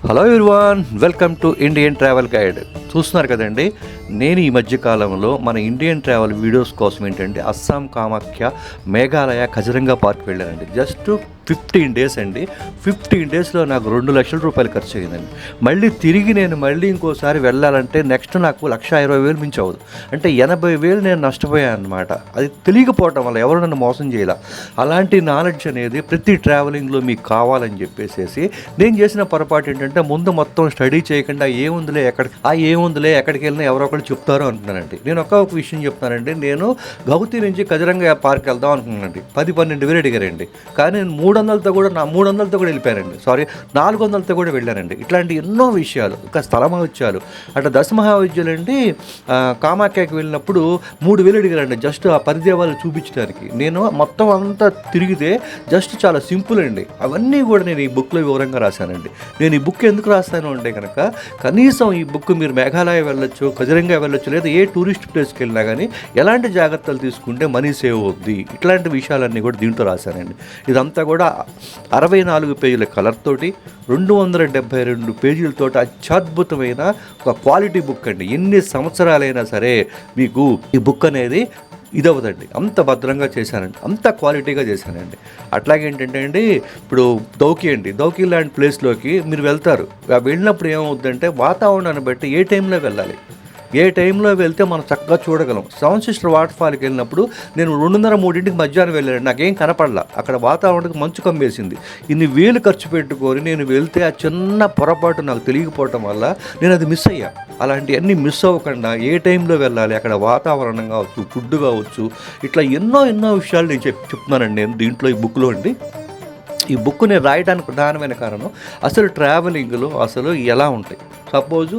Hello everyone, welcome to Indian travel guide. చూస్తున్నారు కదండి, నేను ఈ మధ్యకాలంలో మన ఇండియన్ ట్రావెల్ వీడియోస్ కోసం ఏంటంటే అస్సాం కామాఖ్య, మేఘాలయ, కజరంగా పార్క్ వెళ్ళానండి. జస్ట్ 15 డేస్ అండి. 15 డేస్లో నాకు 2 లక్షల రూపాయలు ఖర్చు అయ్యిందండి. మళ్ళీ నేను ఇంకోసారి వెళ్ళాలంటే నెక్స్ట్ నాకు 1,20,000 మించి అవ్వదు. అంటే 80,000 నేను నష్టపోయాను అనమాట. అది తెలియకపోవటం వల్ల ఎవరు నన్ను మోసం చేయాల. అలాంటి నాలెడ్జ్ అనేది ప్రతి ట్రావెలింగ్లో మీకు కావాలని చెప్పేసి నేను చేసిన పొరపాటు ఏంటంటే ముందు మొత్తం స్టడీ చేయకుండా ఏముందిలే ఎక్కడికి వెళ్ళినా ఎవరో ఒకరు చెప్తారు అంటున్నానండి. నేను ఒక విషయం చెప్తానండి. నేను గౌతి నుంచి కజరంగా పార్క్ వెళ్దాం అనుకున్నానండి. 10-12 వేలు అడిగారండి. కానీ నేను 300తో కూడా వెళ్ళిపోయానండి. 400తో కూడా వెళ్ళానండి. ఇట్లాంటి ఎన్నో విషయాలు, ఇంకా స్థల మహోత్సవాలు. అట్లా దశమహావిద్యలు అండి. కామాఖ్యకి వెళ్ళినప్పుడు 3,000 అడిగారండి జస్ట్ ఆ 10 దేవాలు చూపించడానికి. నేను మొత్తం అంతా తిరిగితే జస్ట్ చాలా సింపుల్ అండి. అవన్నీ కూడా నేను ఈ బుక్లో వివరంగా రాశానండి. నేను ఈ బుక్ ఎందుకు రాస్తాను అంటే కనుక కనీసం ఈ బుక్ మీరు మేఘాలయ వెళ్ళొచ్చు, కజరంగా వెళ్ళొచ్చు, లేదా ఏ టూరిస్ట్ ప్లేస్కి వెళ్ళినా కానీ ఎలాంటి జాగ్రత్తలు తీసుకుంటే మనీ సేవ్ అవుద్ది, ఇట్లాంటి విషయాలన్నీ కూడా దీంట్లో రాశానండి. ఇదంతా కూడా 64 పేజీల కలర్ తోటి 272 పేజీలతో అత్యద్భుతమైన ఒక క్వాలిటీ బుక్ అండి. ఎన్ని సంవత్సరాలైనా సరే మీకు ఈ బుక్ అనేది ఇదవదండి. అంత భద్రంగా చేశానండి, అంత క్వాలిటీగా చేశానండి. అట్లాగే ఏంటంటే అండి, ఇప్పుడు దౌకి లాంటి ప్లేస్లోకి మీరు వెళ్తారు. వెళ్ళినప్పుడు ఏమవుద్దంటే వాతావరణాన్ని బట్టి ఏ టైంలో వెళ్ళాలి, ఏ టైంలో వెళ్తే మనం చక్కగా చూడగలం. సెవెన్ సిస్టర్ వాటర్ ఫాల్కి వెళ్ళినప్పుడు నేను 2:30-3 మధ్యాహ్నం వెళ్ళాను. నాకేం కనపడలా. అక్కడ వాతావరణానికి మంచు కమ్మేసింది. ఇన్ని వేలు ఖర్చు పెట్టుకొని నేను వెళ్తే ఆ చిన్న పొరపాటు నాకు తెలియకపోవటం వల్ల నేను అది మిస్ అయ్యా. అలాంటివన్నీ మిస్ అవ్వకుండా ఏ టైంలో వెళ్ళాలి, అక్కడ వాతావరణం కావచ్చు, ఫుడ్ కావచ్చు, ఇట్లా ఎన్నో విషయాలు నేను చెప్తున్నానండి నేను దీంట్లో ఈ బుక్లో అండి. ఈ బుక్ నేను రాయడానికి ప్రధానమైన కారణం అసలు ట్రావెలింగ్లో అసలు ఎలా ఉంటాయి. సపోజు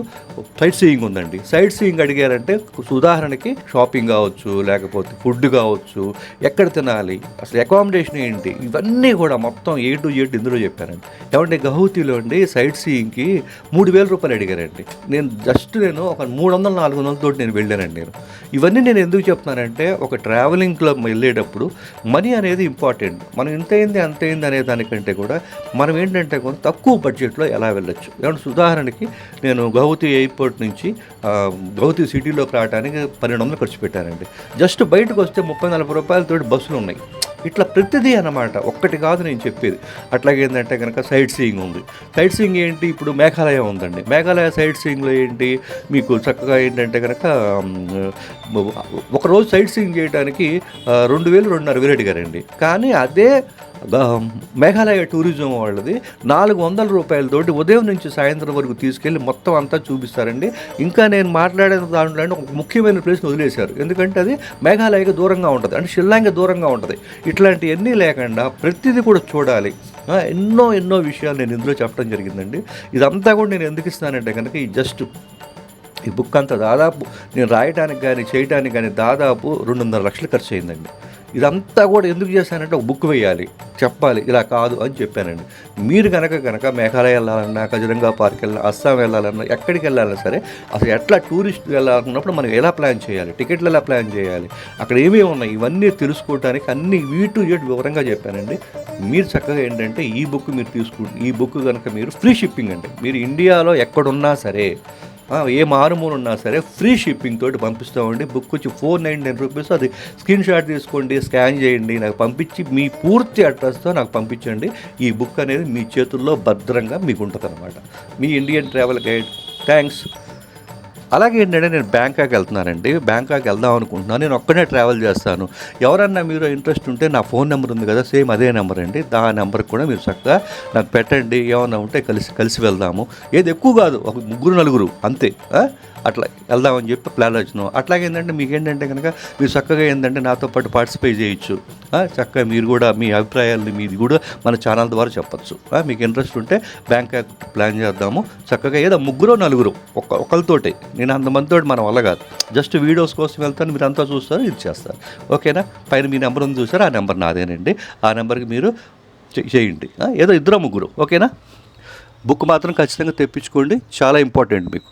సైట్ సీయింగ్ ఉందండి. సైట్ సీయింగ్ అడిగారంటే ఉదాహరణకి షాపింగ్ కావచ్చు, లేకపోతే ఫుడ్ కావచ్చు, ఎక్కడ తినాలి, అసలు అకామిడేషన్ ఏంటి, ఇవన్నీ కూడా మొత్తం A to Z ఇందులో చెప్పానండి. ఏమంటే గౌహతిలో అండి సైట్ సీయింగ్కి 3,000 రూపాయలు అడిగారండి. నేను ఒక 300-400 తోటి నేను వెళ్ళానండి. ఇవన్నీ నేను ఎందుకు చెప్తున్నానంటే ఒక ట్రావెలింగ్లో వెళ్ళేటప్పుడు మనీ అనేది ఇంపార్టెంట్. మనం ఇంతైంది అంతైంది అనే దానికంటే కూడా మనం ఏంటంటే కొంత తక్కువ బడ్జెట్లో ఎలా వెళ్ళొచ్చు. ఏమంటే ఉదాహరణకి నేను గౌహతి ఎయిర్పోర్ట్ నుంచి గౌహతి సిటీలోకి రావడానికి 1,200 ఖర్చు పెట్టానండి. జస్ట్ బయటకు వస్తే 30-40 రూపాయలతోటి బస్సులు ఉన్నాయి. ఇట్లా ప్రతిదీ అన్నమాట, ఒక్కటి కాదు నేను చెప్పేది. అట్లాగే ఏంటంటే కనుక సైట్ సీయింగ్ ఉంది. సైట్ సీయింగ్ ఏంటి, ఇప్పుడు మేఘాలయ ఉందండి. మేఘాలయ సైట్ సీయింగ్లో ఏంటి మీకు చక్కగా ఏంటంటే కనుక ఒకరోజు సైట్ సీయింగ్ చేయడానికి 2,000-2,500 అడిగారండి. కానీ అదే మేఘాలయ టూరిజం వాళ్ళది 400 రూపాయలతోటి ఉదయం నుంచి సాయంత్రం వరకు తీసుకెళ్ళి మొత్తం అంతా చూపిస్తారండి. ఇంకా నేను మాట్లాడిన దాంట్లో ఒక ముఖ్యమైన ప్లేస్ని వదిలేశారు. ఎందుకంటే అది మేఘాలయకి దూరంగా ఉంటుంది, అంటే షిల్లాంగ్కి దూరంగా ఉంటుంది. ఇట్లాంటివన్నీ లేకుండా ప్రతిదీ కూడా చూడాలి. ఎన్నో విషయాలు నేను ఇందులో చెప్పడం జరిగిందండి. ఇదంతా కూడా నేను ఎందుకు ఇస్తానంటే కనుక ఈ బుక్ అంతా దాదాపు నేను రాయడానికి కానీ చేయడానికి కానీ దాదాపు 2.5 లక్షలు ఖర్చు అయిందండి. ఇదంతా కూడా ఎందుకు చేశానంటే ఒక బుక్ వేయాలి, చెప్పాలి, ఇలా కాదు అని చెప్పానండి. మీరు కనుక మేఘాలయ వెళ్ళాలన్నా, కజరంగా పార్క్ వెళ్ళాలన్నా, అస్సాం వెళ్ళాలన్నా, ఎక్కడికి వెళ్ళాలన్నా సరే అసలు ఎట్లా టూరిస్ట్ వెళ్ళాలన్నప్పుడు మనం ఎలా ప్లాన్ చేయాలి, టికెట్లు ఎలా ప్లాన్ చేయాలి, అక్కడ ఏమేమి ఉన్నాయి, ఇవన్నీ తెలుసుకోవడానికి అన్ని A to Z వివరంగా చెప్పానండి. మీరు చక్కగా ఏంటంటే ఈ బుక్ మీరు ఈ బుక్ కనుక మీరు ఫ్రీ షిప్పింగ్ అండి. మీరు ఇండియాలో ఎక్కడున్నా సరే, ఏ మారుమూలు ఉన్నా సరే ఫ్రీ షిప్పింగ్ తోటి పంపిస్తామండి. బుక్ వచ్చి 499 రూపీస్. అది స్క్రీన్ షాట్ తీసుకోండి, స్కాన్ చేయండి, నాకు పంపించి మీ పూర్తి అడ్రస్తో నాకు పంపించండి. ఈ బుక్ అనేది మీ చేతుల్లో భద్రంగా మీకు ఉంటుంది అనమాట. మీ ఇండియన్ ట్రావెల్ గైడ్. థ్యాంక్స్. అలాగే ఏంటంటే నేను బ్యాంకాక్ వెళ్తున్నానండి. బ్యాంకాక్ వెళ్దాం అనుకుంటున్నాను. నేను ఒక్కనే ట్రావెల్ చేస్తాను. ఎవరన్నా మీరు ఇంట్రెస్ట్ ఉంటే నా ఫోన్ నెంబర్ ఉంది కదా, సేమ్ అదే నెంబర్ అండి. ఆ నెంబర్కి కూడా మీరు చక్కగా నాకు పెట్టండి. ఏమన్నా ఉంటే కలిసి వెళ్దాము. ఏది ఎక్కువ కాదు, ఒక 3-4 అంతే. అట్లా వెళ్దామని చెప్పి ప్లాన్ వచ్చినాం. అట్లాగే ఏంటంటే మీకు ఏంటంటే కనుక మీరు చక్కగా ఏంటంటే నాతో పాటు పార్టిసిపేట్ చేయొచ్చు. చక్కగా మీరు కూడా మీ అభిప్రాయాలని మీది కూడా మన ఛానల్ ద్వారా చెప్పచ్చు. మీకు ఇంట్రెస్ట్ ఉంటే బ్యాంకాక్ ప్లాన్ చేద్దాము. చక్కగా ఏదో 3-4 ఒకరితోటే. నేను అంతమందితో మన వల్ల కాదు. జస్ట్ వీడియోస్ కోసం వెళ్తాను, మీరు అంతా చూస్తారు, ఇది చేస్తారు. ఓకేనా? పైన మీ నెంబర్ ఉంది చూసారు, ఆ నెంబర్ నాదేనండి. ఆ నెంబర్కి మీరు చేయండి. ఏదో 2-3. ఓకేనా? బుక్ మాత్రం ఖచ్చితంగా తెప్పించుకోండి, చాలా ఇంపార్టెంట్ మీకు.